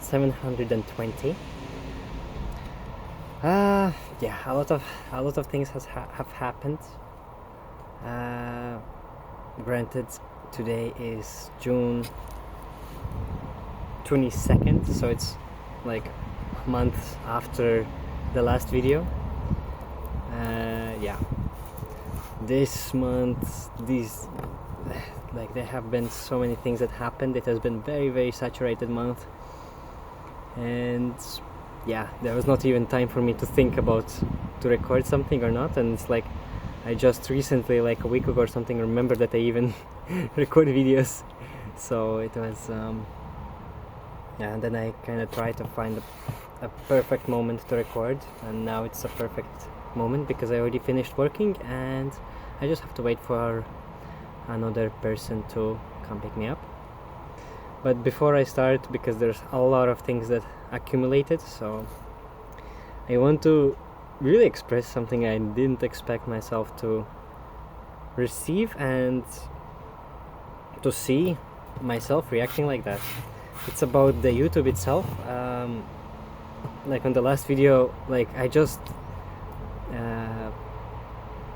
720. Yeah, a lot of things have happened. Granted, today is June 22nd, so it's like a month after the last video. Yeah, this month, there have been so many things that happened. It has been very saturated month, and yeah, there was not even time for me to think about to record something or not. And it's like I just recently, like a week ago or something, remembered that I even record videos. So it was yeah, and then I kind of tried to find a perfect moment to record, and now it's a perfect moment because I already finished working and I just have to wait for another person to come pick me up. But before I start, because there's a lot of things that accumulated, so I want to really express something I didn't expect myself to receive and to see myself reacting like that. It's about the YouTube itself. Like on the last video, like I just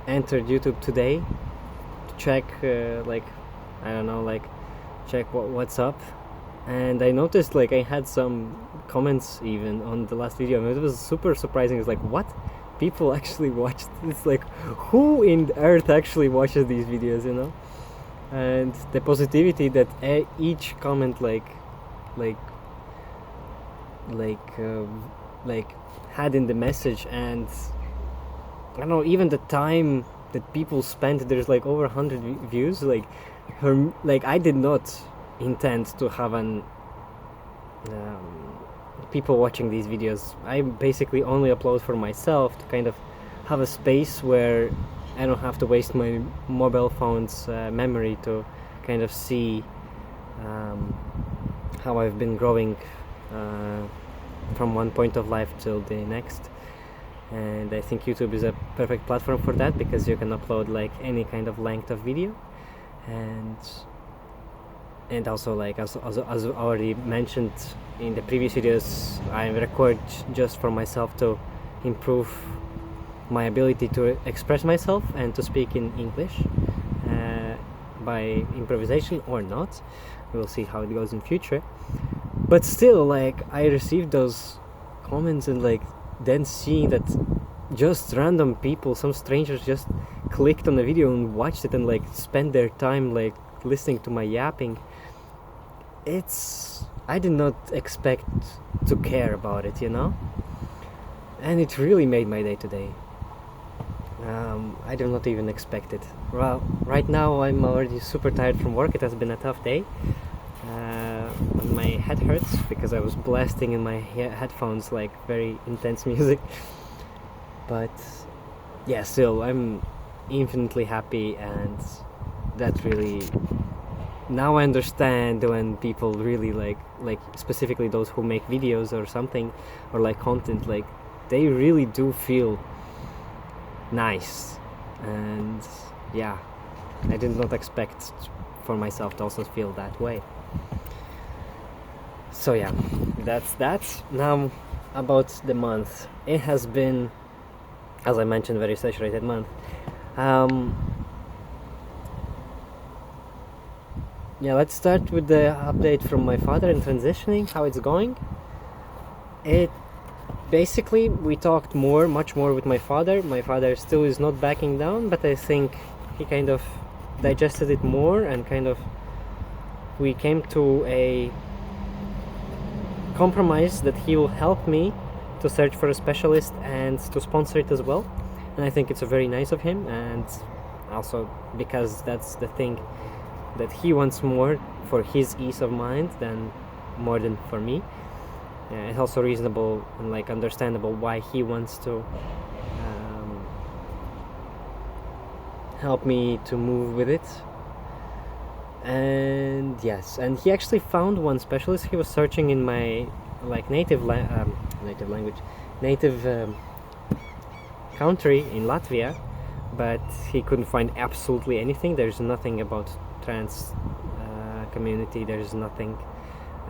entered YouTube today to check like I don't know, like check what's up, and I noticed like I had some comments even on the last video, and it was super surprising. It's like, what? People actually watched. It's like, who in earth actually watches these videos, you know? And the positivity that each comment like had in the message, and I don't know, even the time that people spent. There's like over 100 views. Like I did not intend to have people watching these videos. I basically only upload for myself to kind of have a space where I don't have to waste my mobile phone's memory to kind of see how I've been growing from one point of life till the next. And I think YouTube is a perfect platform for that, because you can upload like any kind of length of video, and also, like as already mentioned in the previous videos, I record just for myself to improve my ability to express myself and to speak in English by improvisation or not. We'll see how it goes in future. But still, like I received those comments, and like then seeing that just random people, some strangers, just clicked on the video and watched it and like spent their time like listening to my yapping. I did not expect to care about it, you know? And it really made my day today. I did not even expect it. Well, right now I'm already super tired from work. It has been a tough day. My head hurts because I was blasting in my headphones like very intense music. But yeah, still I'm infinitely happy, and that really, now I understand when people really like specifically those who make videos or something, or like content, like they really do feel nice. And yeah, I did not expect for myself to also feel that way. So yeah, that's that. Now about the month. It has been, as I mentioned, very saturated month. Yeah, let's start with the update from my father and transitioning, how it's going. It basically, we talked much more with my father. My father still is not backing down, but I think he kind of digested it more, and kind of we came to a compromise that he will help me to search for a specialist and to sponsor it as well. And I think it's very nice of him, and also because that's the thing that he wants more for his ease of mind than more than for me. It's also reasonable and like understandable why he wants to help me to move with it. And yes, and he actually found one specialist. He was searching in my like native country in Latvia, but he couldn't find absolutely anything. There's nothing about trans community. There's nothing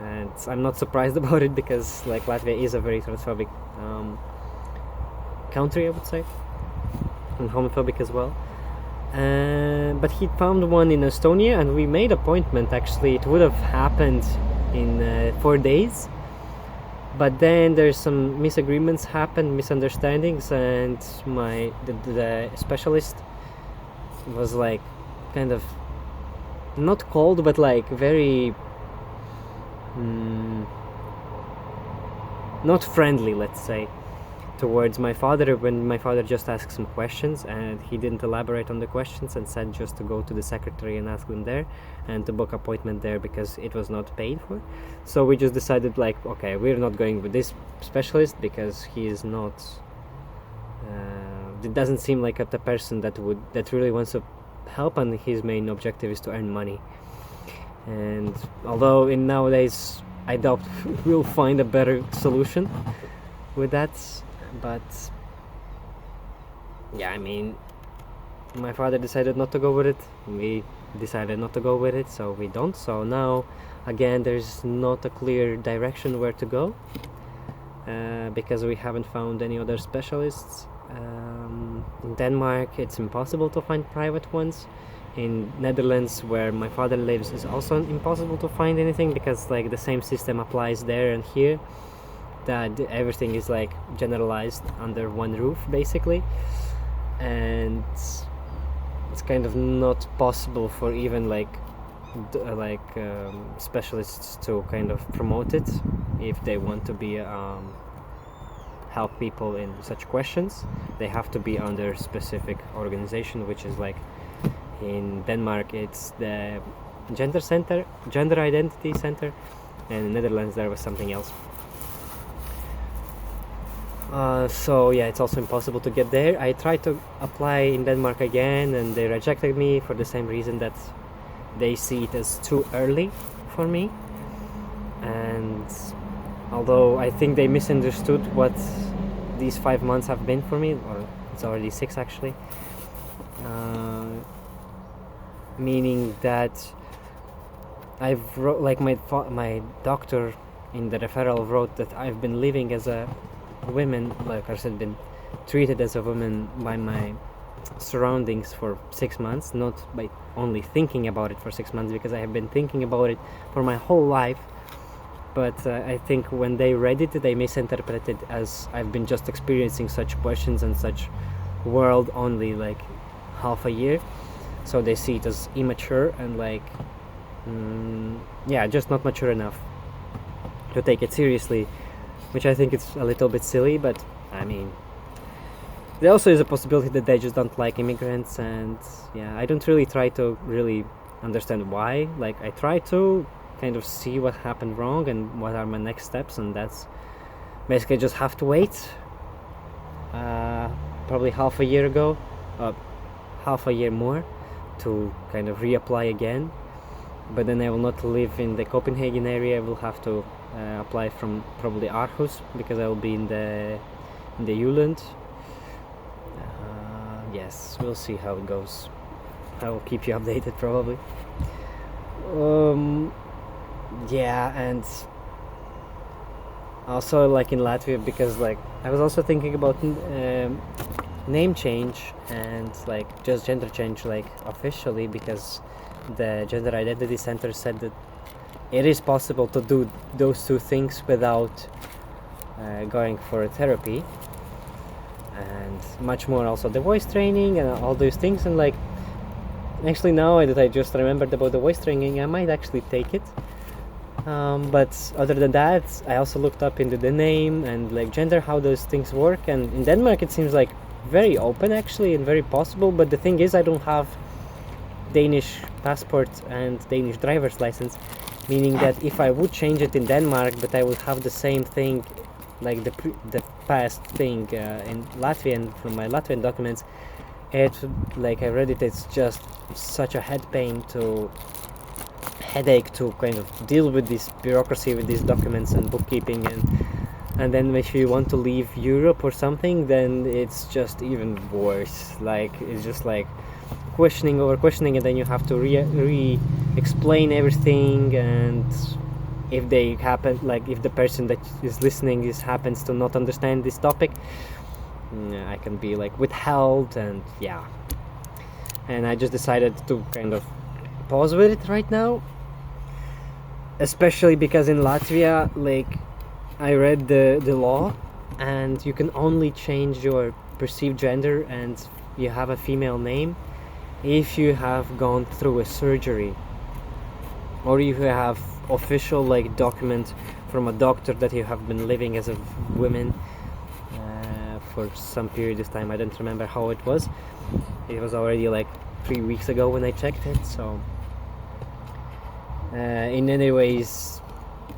and I'm not surprised about it because like Latvia is a very transphobic country, I would say, and homophobic as well. But he found one in Estonia, and we made appointment. Actually, it would have happened in 4 days, but then there's some misunderstandings, and the specialist was like kind of not cold, but like very not friendly, let's say, towards my father, when my father just asked some questions, and he didn't elaborate on the questions and said just to go to the secretary and ask them there and to book appointment there because it was not paid for. So we just decided like, okay, we're not going with this specialist because he is not it doesn't seem like the person that really wants to help, and his main objective is to earn money. And although in nowadays I doubt we'll find a better solution with that, but yeah, I mean, my father decided not to go with it, we decided not to go with it, so we don't. So now again there's not a clear direction where to go because we haven't found any other specialists. In Denmark it's impossible to find private ones. In Netherlands, where my father lives, is also impossible to find anything because like the same system applies there and here, that everything is like generalized under one roof basically, and it's kind of not possible for even specialists to kind of promote it if they want to be help people in such questions. They have to be under specific organization, which is like in Denmark it's the gender identity center, and in Netherlands there was something else. So yeah, it's also impossible to get there. I tried to apply in Denmark again, and they rejected me for the same reason, that they see it as too early for me. And although I think they misunderstood what these 5 months have been for me, or it's already 6 actually, meaning that I've wrote, like my doctor in the referral wrote that I've been living as a woman, like I said, been treated as a woman by my surroundings for 6 months, not by only thinking about it for 6 months, because I have been thinking about it for my whole life. But I think when they read it, they misinterpreted as I've been just experiencing such questions and such world only like half a year, so they see it as immature and like just not mature enough to take it seriously, which I think it's a little bit silly. But I mean, there also is a possibility that they just don't like immigrants, and yeah, I don't really try to really understand why. Like, I try to kind of see what happened wrong and what are my next steps, and that's basically just have to wait probably half a year more to kind of reapply again. But then I will not live in the Copenhagen area. I will have to apply from probably Aarhus, because I will be in the Jylland. Yes, we'll see how it goes. I will keep you updated probably. And also like in Latvia, because like I was also thinking about name change and like just gender change like officially, because the gender identity center said that it is possible to do those two things without going for a therapy, and much more also the voice training and all those things. And like, actually now that I just remembered about the voice training, I might actually take it. But other than that, I also looked up into the name and like gender, how those things work. And in Denmark it seems like very open actually and very possible. But the thing is, I don't have Danish passport and Danish driver's license, meaning that if I would change it in Denmark, but I would have the same thing, like the past thing in Latvian from my Latvian documents, it, like I read it, it's just such a headache to kind of deal with this bureaucracy, with these documents and bookkeeping, and then if you want to leave Europe or something, then it's just even worse. Like, it's just like questioning over questioning, and then you have to re-explain everything, and if they happen, like if the person that is listening happens to not understand this topic, I can be like withheld, and yeah. And I just decided to kind of pause with it right now, especially because in Latvia, like, I read the law, and you can only change your perceived gender and you have a female name if you have gone through a surgery, or if you have official like document from a doctor that you have been living as a woman for some period of time. I don't remember how it was. It was already like 3 weeks ago when I checked it, so in any ways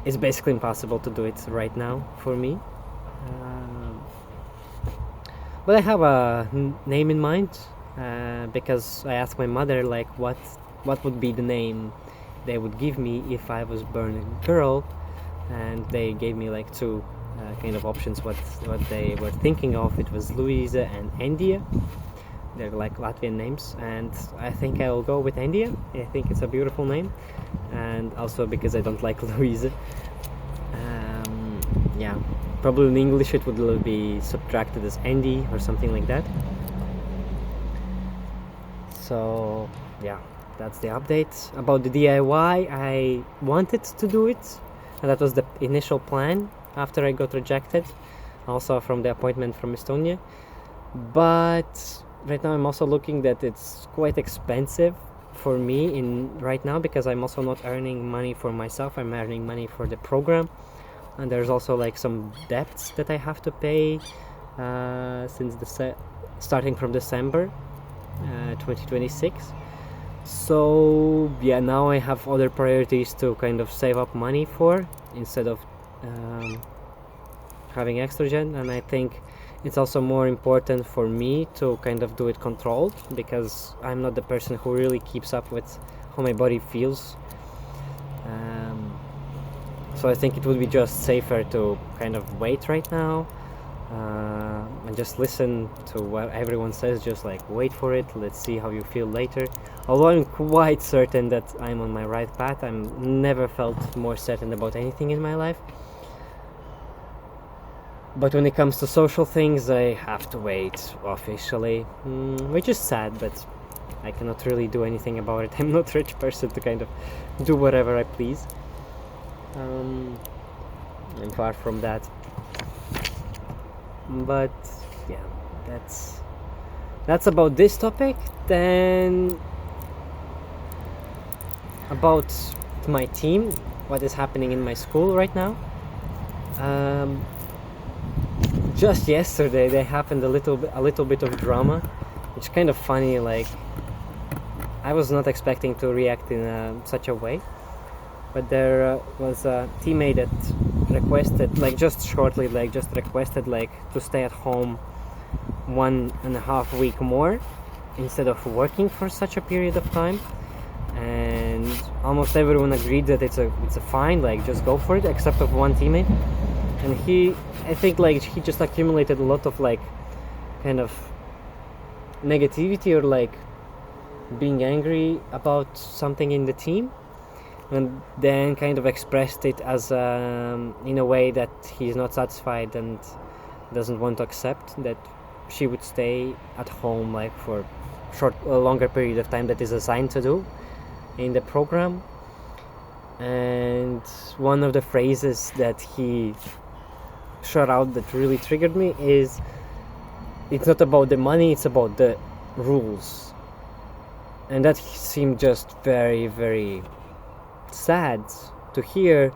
it's basically impossible to do it right now for me. But I have a name in mind, because I asked my mother like what would be the name they would give me if I was born a girl, and they gave me like two kind of options what they were thinking of. It was Louisa and Endia. They're like Latvian names, and I think I will go with Endia. I think it's a beautiful name, and also because I don't like Louisa. Yeah, probably in English it would be subtracted as Andy or something like that. So yeah, that's the update about the DIY. I wanted to do it, and that was the initial plan after I got rejected, also from the appointment from Estonia. But right now I'm also looking that it's quite expensive for me right now, because I'm also not earning money for myself. I'm earning money for the program, and there's also like some debts that I have to pay since starting from December 2026. So yeah, now I have other priorities to kind of save up money for, instead of having extragen. And I think it's also more important for me to kind of do it controlled, because I'm not the person who really keeps up with how my body feels. So I think it would be just safer to kind of wait right now, and just listen to what everyone says. Just like wait for it, let's see how you feel later. Although I'm quite certain that I'm on my right path. I'm never felt more certain about anything in my life. But when it comes to social things, I have to wait officially, which is sad, but I cannot really do anything about it. I'm not a rich person to kind of do whatever I please. I'm far from that. But yeah, that's about this topic. Then about my team, what is happening in my school right now. Just yesterday there happened a little bit of drama, which is kind of funny. Like, I was not expecting to react in such a way, but there was a teammate that requested, like just shortly, like just requested like to stay at home 1.5 week more instead of working for such a period of time. And almost everyone agreed that it's a fine, like just go for it, except of one teammate. And I think like he just accumulated a lot of like kind of negativity, or like being angry about something in the team, and then kind of expressed it as in a way that he's not satisfied and doesn't want to accept that she would stay at home like for a longer period of time that is assigned to do in the program. And one of the phrases that he shot out that really triggered me is, it's not about the money, it's about the rules. And that seemed just very, very sad to hear,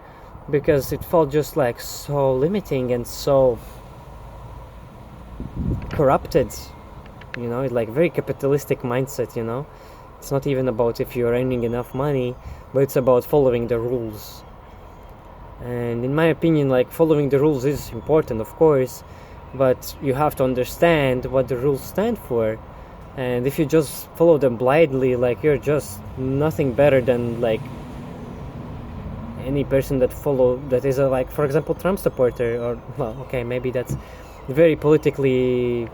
because it felt just like so limiting and so corrupted, you know. It's like very capitalistic mindset, you know. It's not even about if you're earning enough money, but it's about following the rules. And in my opinion, like, following the rules is important, of course, but you have to understand what the rules stand for. And if you just follow them blindly, like, you're just nothing better than like any person that is a, like, for example, Trump supporter. Or, well, okay, maybe that's very politically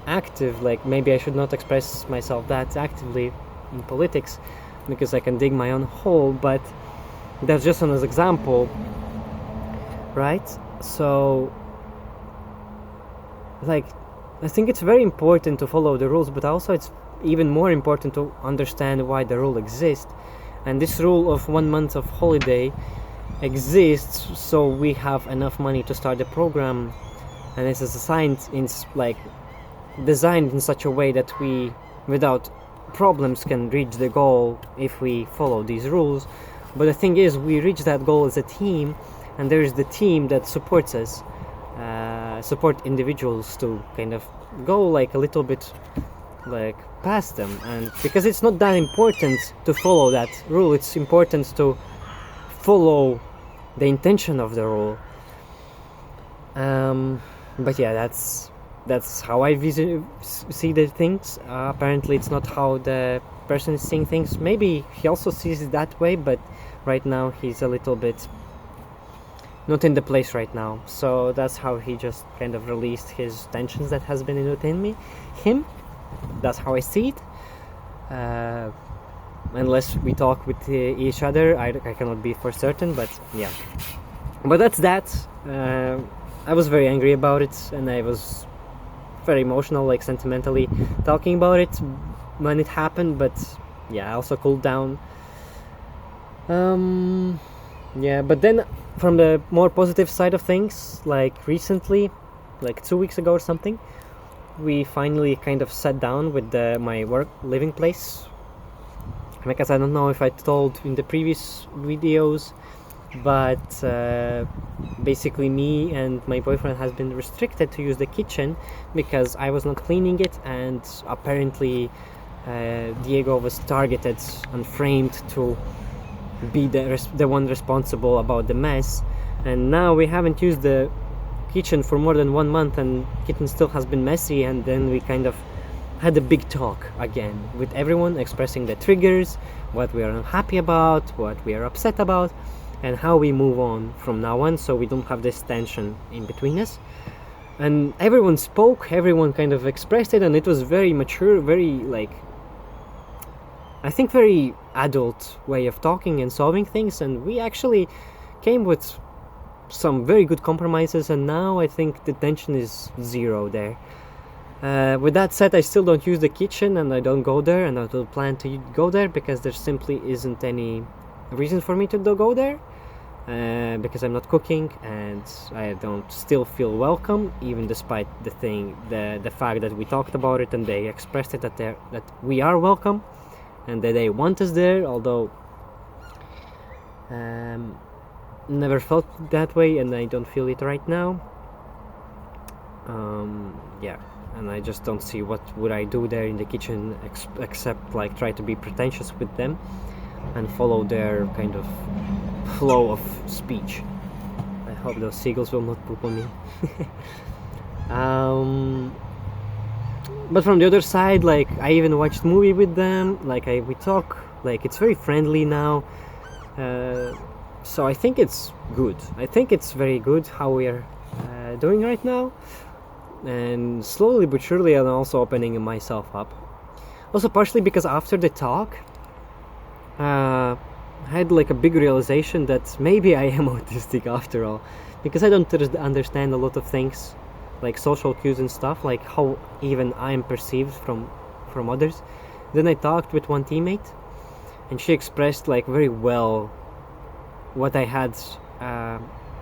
active. Like, maybe I should not express myself that actively in politics, because I can dig my own hole. But that's just an example, right? So like, I think it's very important to follow the rules, but also it's even more important to understand why the rule exists. And this rule of 1 month of holiday exists so we have enough money to start the program, and it's designed in such a way that we, without problems, can reach the goal if we follow these rules. But the thing is, we reach that goal as a team, and there is the team that supports us, support individuals to kind of go like a little bit like past them. And because it's not that important to follow that rule, it's important to follow the intention of the rule. But yeah, that's how I see the things. Apparently it's not how the person is seeing things. Maybe he also sees it that way, but right now he's a little bit not in the place right now. So that's how he just kind of released his tensions that has been within him. That's how I see it. Unless we talk with each other, I cannot be for certain, but yeah. But that's that. I was very angry about it, and I was very emotional, like sentimentally talking about it when it happened, but yeah, I also cooled down. Yeah, but then from the more positive side of things, like recently, like 2 weeks ago or something, we finally kind of sat down with my living place, because I don't know if I told in the previous videos, but basically me and my boyfriend has been restricted to use the kitchen because I was not cleaning it, and apparently Diego was targeted and framed to be the one responsible about the mess. And now we haven't used the kitchen for more than 1 month, and kitchen still has been messy. And then we kind of had a big talk again with everyone, expressing the triggers, what we are unhappy about, what we are upset about, and how we move on from now on, so we don't have this tension in between us. And everyone spoke, everyone kind of expressed it, and it was very mature, very I think very adult way of talking and solving things, and we actually came with some very good compromises, and now I think the tension is zero there. With that said, I still don't use the kitchen, and I don't go there, and I don't plan to go there because there simply isn't any reason for me to go there, because I'm not cooking and I don't still feel welcome, even despite the fact that we talked about it and they expressed it that we are welcome and that they want us there, although never felt that way, and I don't feel it right now. Yeah, and I just don't see what would I do there in the kitchen except like try to be pretentious with them and follow their kind of flow of speech. I hope those seagulls will not poop on me. But from the other side, like I even watched movie with them, like we talk, like it's very friendly now. So I think it's good. I think it's very good how we are doing right now. And slowly but surely I'm also opening myself up. Also partially because after the talk, I had like a big realization that maybe I am autistic after all, because I don't understand a lot of things, like social cues and stuff, like how even I am perceived from others. Then I talked with one teammate, and she expressed like very well what I had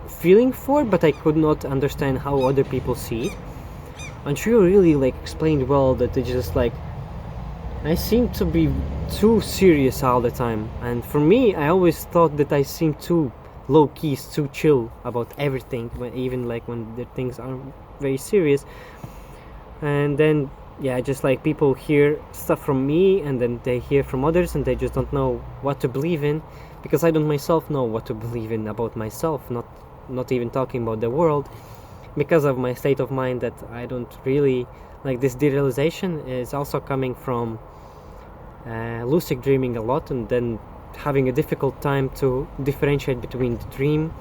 feeling for, but I could not understand how other people see it. And she really like explained well that it's just like I seem to be too serious all the time, and for me I always thought that I seem too low key, too chill about everything, even like when the things are very serious. And then yeah, just like people hear stuff from me and then they hear from others and they just don't know what to believe in, because I don't myself know what to believe in about myself, not even talking about the world, because of my state of mind that I don't really like. This derealization is also coming from lucid dreaming a lot, and then having a difficult time to differentiate between the dream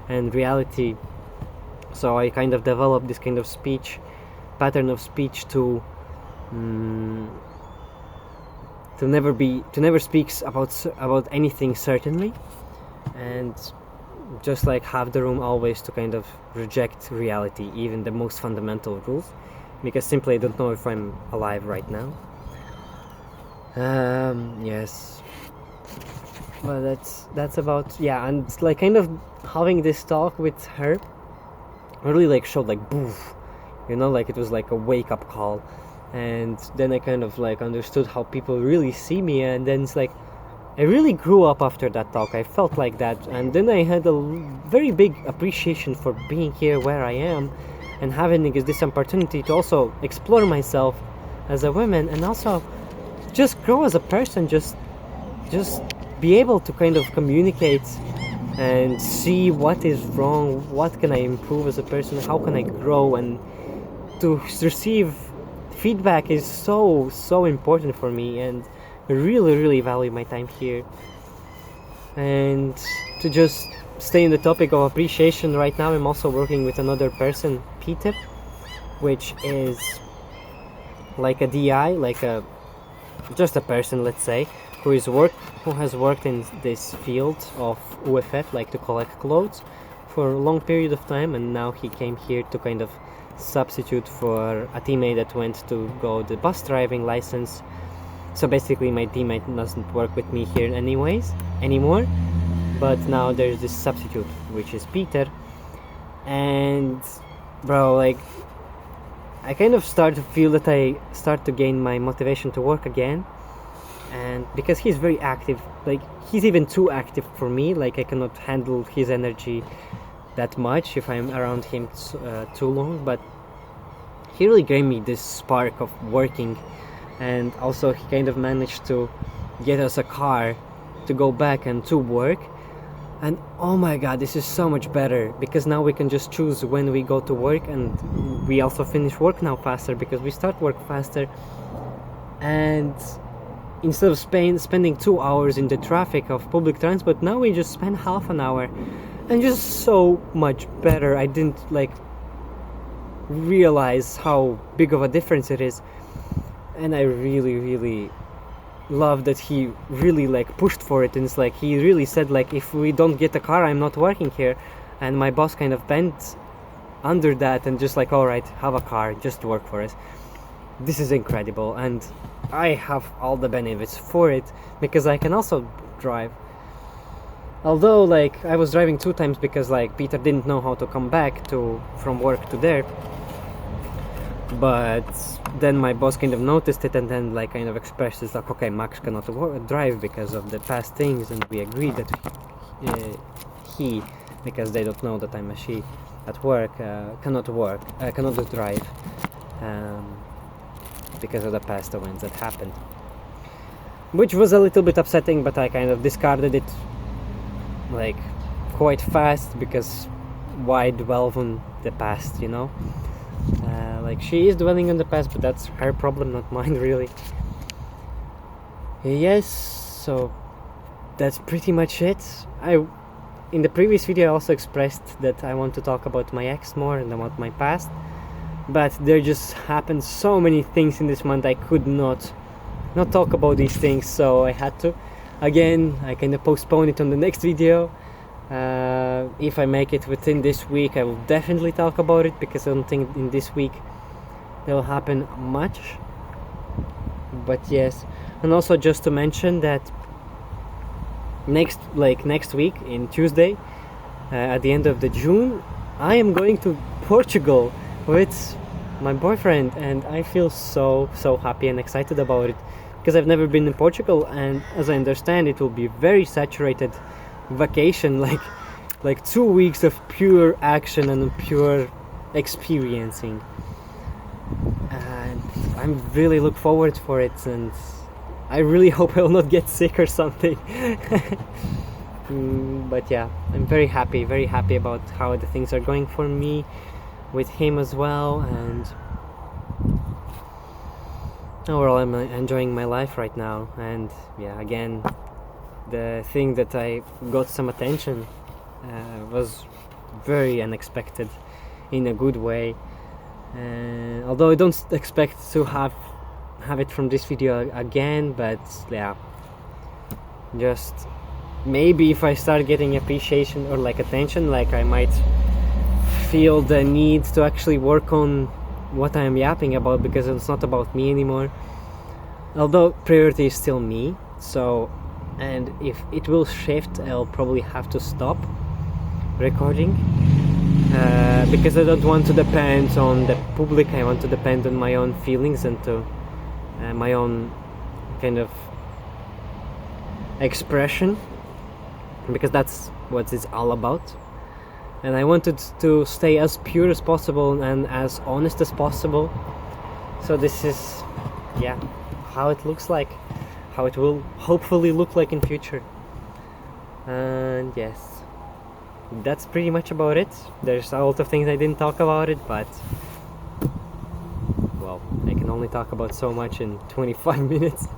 and reality. So I kind of developed this kind of pattern of speech to never speak about anything certainly, and just like have the room always to kind of reject reality, even the most fundamental rules, because simply I don't know if I'm alive right now. Yes, but that's about, yeah. And it's like kind of having this talk with her really like showed like boof, you know, like it was like a wake-up call. And then I kind of like understood how people really see me, and then it's like I really grew up after that talk. I felt like that, and then I had a very big appreciation for being here where I am and having this opportunity to also explore myself as a woman, and also just grow as a person, just be able to kind of communicate and see what is wrong, what can I improve as a person, how can I grow, and to receive feedback is so important for me, and I really value my time here. And to just stay in the topic of appreciation, right now I'm also working with another person, Peter, which is like a DI, like a just a person, let's say, who has worked in this field of UFF, like to collect clothes, for a long period of time, and now he came here to kind of substitute for a teammate that went to go the bus driving license. So basically my teammate doesn't work with me here anymore, but now there's this substitute, which is Peter. And bro, like I kind of start to feel that I start to gain my motivation to work again, and because he's very active, like he's even too active for me, like I cannot handle his energy that much if I'm around him too long. But he really gave me this spark of working, and also he kind of managed to get us a car to go back and to work. And oh my god, this is so much better, because now we can just choose when we go to work, and we also finish work now faster because we start work faster. And instead of spending 2 hours in the traffic of public transport, now we just spend half an hour, and just so much better. I didn't like realize how big of a difference it is, and I really love that he really like pushed for it. And it's like he really said, like, if we don't get a car, I'm not working here. And my boss kind of bent under that and just like, all right, have a car, just work for us. This is incredible, and I have all the benefits for it because I can also drive. Although like I was driving 2 times because like Peter didn't know how to come back from work to there. But then my boss kind of noticed it, and then like kind of expressed it's like, okay, Max cannot drive because of the past things, and we agreed that he, because they don't know that I'm a she at work, cannot drive because of the past events that happened, which was a little bit upsetting. But I kind of discarded it like quite fast, because why dwell on the past, you know? Like she is dwelling on the past, but that's her problem, not mine, really. Yes, so that's pretty much it. In the previous video I also expressed that I want to talk about my ex more and about my past, but there just happened so many things in this month I could not talk about these things, so I had to. Again, I kind of postpone it on the next video. If I make it within this week, I will definitely talk about it, because I don't think in this week there will happen much. But yes, and also just to mention that next week in Tuesday, at the end of the June, I am going to Portugal with my boyfriend, and I feel so happy and excited about it, because I've never been in Portugal, and as I understand, it will be very saturated vacation, like 2 weeks of pure action and pure experiencing, and I'm really look forward for it, and I really hope I will not get sick or something. But yeah, I'm very happy about how the things are going for me with him as well, and overall I'm enjoying my life right now. And yeah, again, the thing that I got some attention was very unexpected in a good way, although I don't expect to have it from this video again. But yeah, just maybe if I start getting appreciation or like attention, like I might feel the need to actually work on what I'm yapping about, because it's not about me anymore. Although priority is still me, so, and if it will shift, I'll probably have to stop recording, because I don't want to depend on the public. I want to depend on my own feelings and to my own kind of expression, because that's what it's all about. And I wanted to stay as pure as possible and as honest as possible. So this is, yeah, how it looks like, how it will hopefully look like in future. And yes, that's pretty much about it. There's a lot of things I didn't talk about it, but well, I can only talk about so much in 25 minutes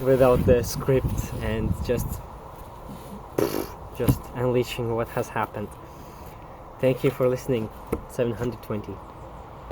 without the script and just unleashing what has happened. Thank you for listening. 720.